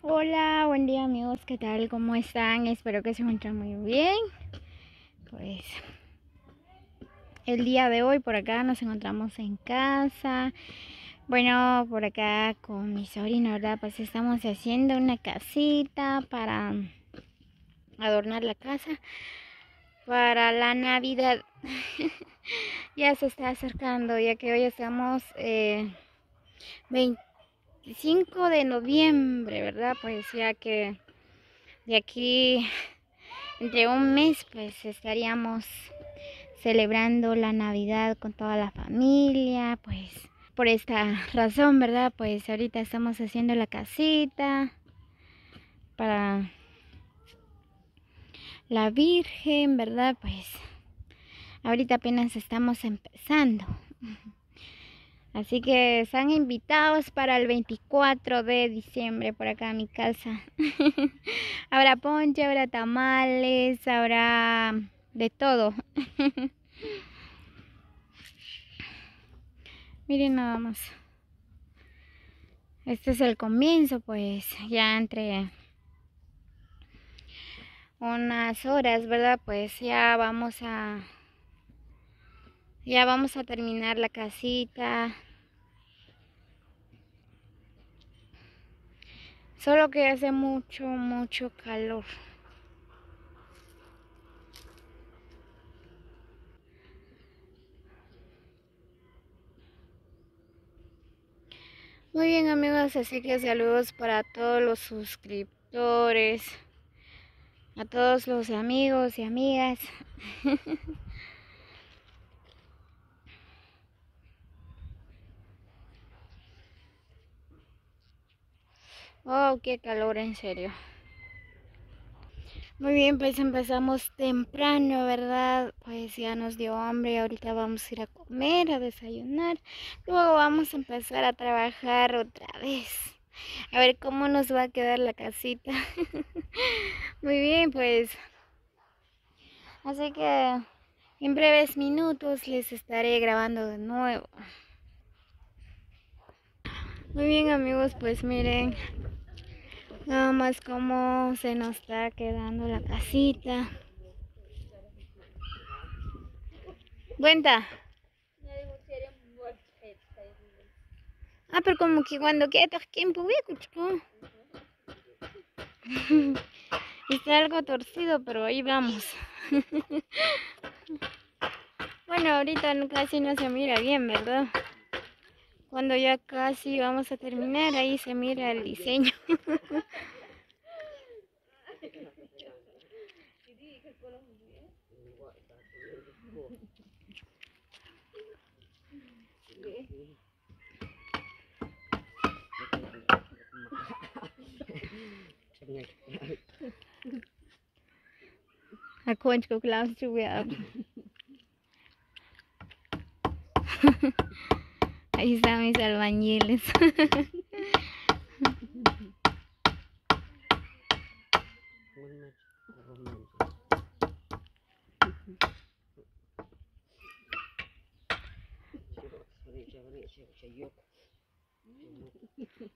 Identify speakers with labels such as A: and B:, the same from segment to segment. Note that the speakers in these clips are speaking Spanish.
A: Hola, buen día amigos, ¿qué tal? ¿Cómo están? Espero que se encuentren muy bien. Pues el día de hoy por acá nos encontramos en casa. Bueno, por acá con mi sobrino, ¿verdad? Pues estamos haciendo una casita para adornar la casa para la Navidad. Ya se está acercando, ya que hoy estamos 25 de noviembre, ¿verdad? Pues ya que de aquí entre un mes pues estaríamos celebrando la Navidad con toda la familia. Pues por esta razón, ¿verdad? Pues ahorita estamos haciendo la casita para la Virgen, ¿verdad? Pues ahorita apenas estamos empezando. Así que están invitados para el 24 de diciembre por acá a mi casa. Habrá ponche, habrá tamales, habrá de todo. Miren nada más. Este es el comienzo, pues ya entre unas horas, ¿verdad? Pues ya vamos a terminar la casita. Solo que hace mucho calor. Muy bien amigos, así que saludos para todos los suscriptores, a todos los amigos y amigas. Oh, qué calor, en serio. Muy bien, pues empezamos temprano, ¿verdad? Pues ya nos dio hambre, ahorita vamos a ir a comer, a desayunar. Luego vamos a empezar a trabajar otra vez. A ver cómo nos va a quedar la casita. Muy bien, pues. Así que en breves minutos les estaré grabando de nuevo. Muy bien amigos, pues miren. Nada más cómo se nos está quedando la casita. Cuenta. Pero como que cuando queda tiempo, chico. Está algo torcido, pero ahí vamos. Bueno, ahorita casi no se mira bien, ¿verdad? Cuando ya casi vamos a terminar, ahí se mira el diseño. A concha que Klaus Ahí están mis albañiles.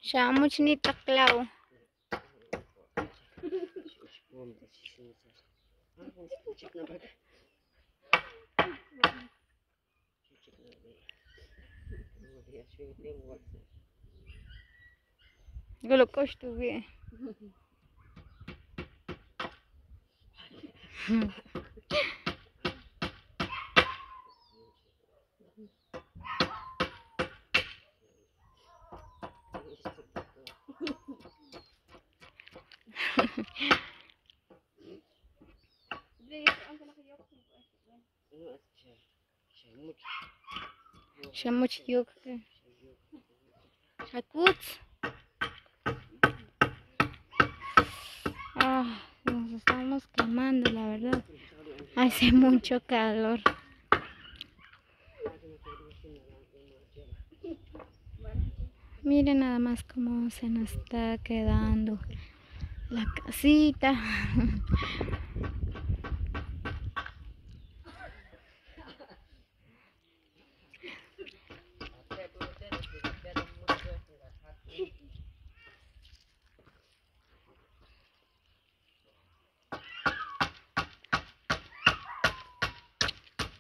A: Shamuch ni taklaw. Gulukosh tu be. Shamuch yuk. Shakuts. Nos estamos quemando, la verdad. Hace mucho calor. Miren nada más cómo se nos está quedando la casita.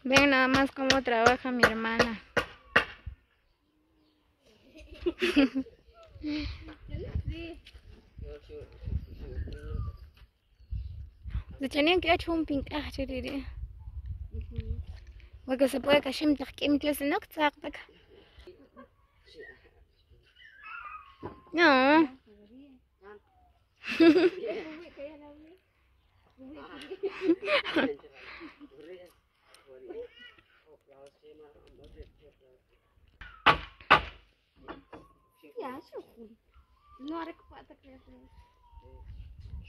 A: Ven nada más cómo trabaja mi hermana. Se tenían que hacer un pintaje, diría. Porque se puede caer que me clase no no.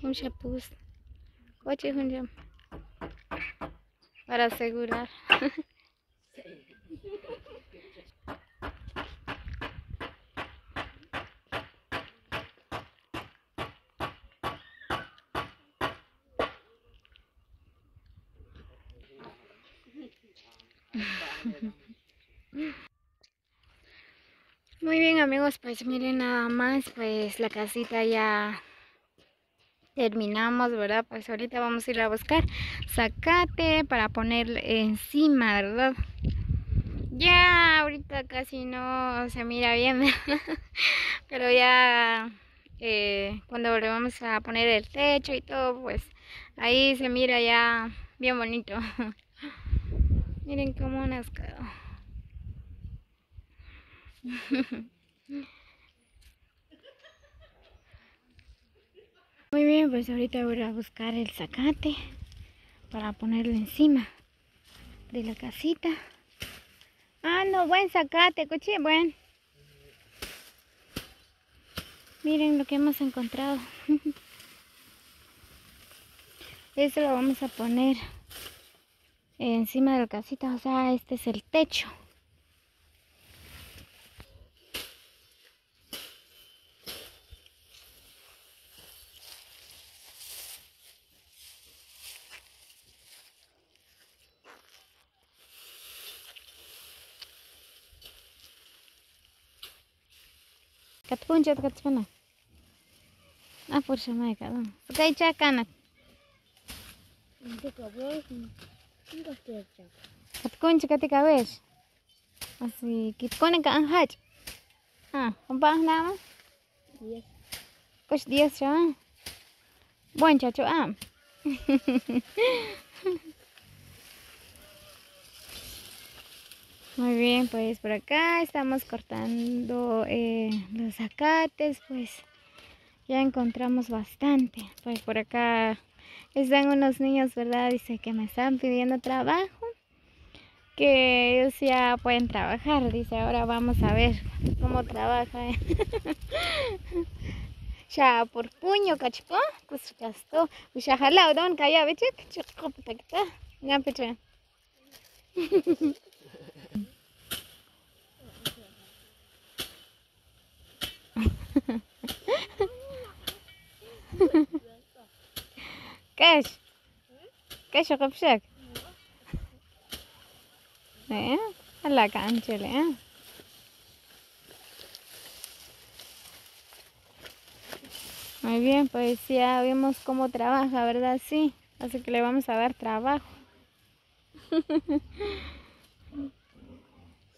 A: Un chapuz. Coche un jam. Para asegurar. Muy bien amigos, pues miren nada más, pues la casita ya terminamos, ¿verdad? Pues ahorita vamos a ir a buscar zacate para poner encima, ¿verdad? Ya ahorita casi no se mira bien, pero ya cuando le vamos a poner el techo y todo, pues ahí se mira ya bien bonito. Miren cómo nos quedó. Muy bien, pues ahorita voy a buscar el zacate para ponerlo encima de la casita. Ah, no, buen zacate, coche, buen. Miren lo que hemos encontrado. Eso lo vamos a poner encima de la casita, o sea, este es el techo. Katpuncha katpana. Ah, por semana cada uno. Okay, chakanat. Katpuncha katikawesh. Así, kitkone ka anhach. Ah, ¿compás nada más? 10. Pues 10 ya. Buen chacho, ah. Muy bien, pues por acá estamos cortando los zacates, pues ya encontramos bastante. Pues por acá están unos niños, ¿verdad? Dice que me están pidiendo trabajo, que ellos ya pueden trabajar. Dice, ahora vamos a ver cómo trabaja. Ya por puño, cachipo, pues ya está. Pues ya jalado, don, calla, veche, chico, puta, ya peche. Cash, cash, قبشك. ¿Eh? A la cancha, ¿eh? Muy bien, pues ya vimos cómo trabaja, ¿verdad? Sí, así que le vamos a dar trabajo.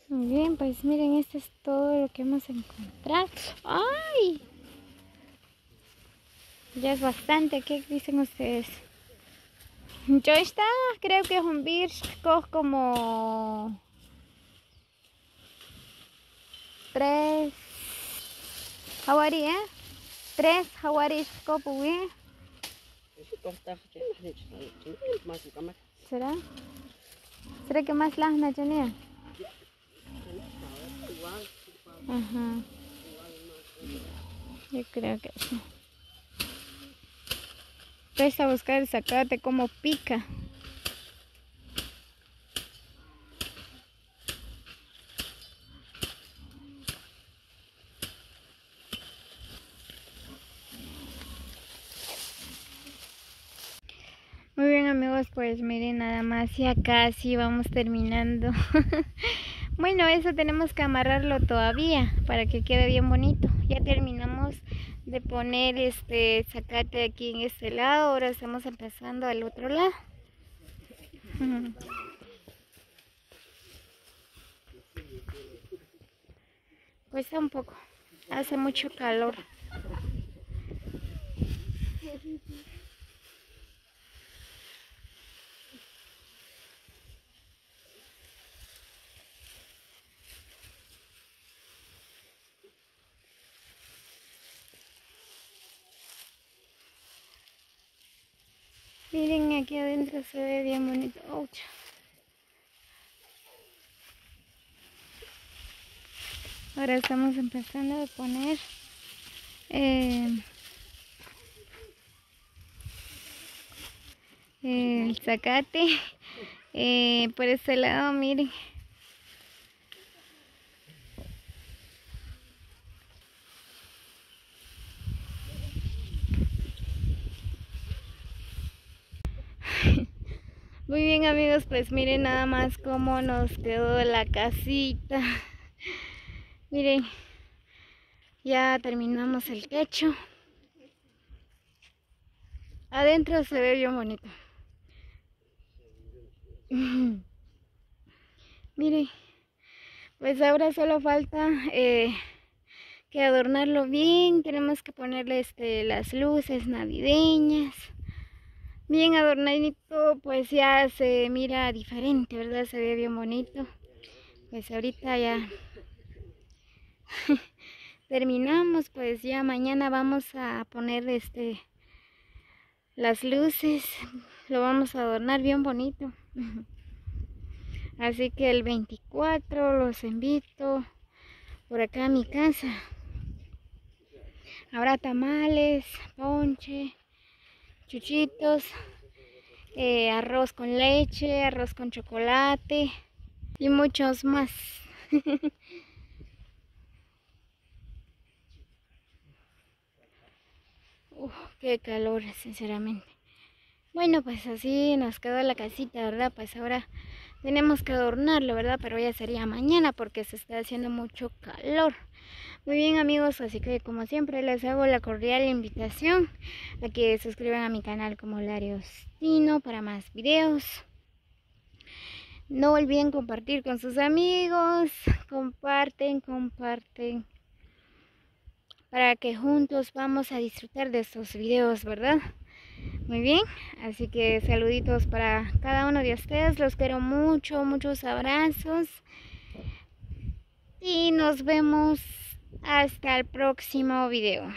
A: Muy bien, pues miren, esto es todo lo que hemos encontrado. ¡Ay! Ya es bastante, ¿qué dicen ustedes? Yo creo que es un birch como 3 jaguarí, ¿eh? 3 jaguarí copuí. ¿Será? ¿Será que más las nachanías? Ajá. Yo creo que sí. Empieza a buscar el zacate como pica. Muy bien amigos, pues miren nada más y acá sí vamos terminando. Bueno, eso tenemos que amarrarlo todavía para que quede bien bonito. Ya terminamos de poner este zacate aquí en este lado, ahora estamos empezando al otro lado. Cuesta un poco. Hace mucho calor. Miren, aquí adentro se ve bien bonito. Ouch. Ahora estamos empezando a poner el zacate por este lado, miren. Muy bien, amigos, pues miren nada más cómo nos quedó la casita. Miren, ya terminamos el techo. Adentro se ve bien bonito. Miren, pues ahora solo falta que adornarlo bien. Tenemos que ponerle las luces navideñas. Bien adornadito, pues ya se mira diferente, ¿verdad? Se ve bien bonito. Pues ahorita ya terminamos, pues ya mañana vamos a poner las luces, lo vamos a adornar bien bonito. Así que el 24 los invito por acá a mi casa. Habrá tamales, ponche, chuchitos, arroz con leche, arroz con chocolate y muchos más. Qué calor, sinceramente. Bueno, pues así nos quedó la casita, ¿verdad? Pues ahora tenemos que adornarlo, ¿verdad? Pero ya sería mañana porque se está haciendo mucho calor. Muy bien, amigos, así que como siempre les hago la cordial invitación a que se suscriban a mi canal como Lariostino para más videos. No olviden compartir con sus amigos, comparten, para que juntos vamos a disfrutar de estos videos, ¿verdad? Muy bien, así que saluditos para cada uno de ustedes, los quiero mucho, muchos abrazos y nos vemos hasta el próximo video.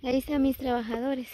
A: Ahí están mis trabajadores.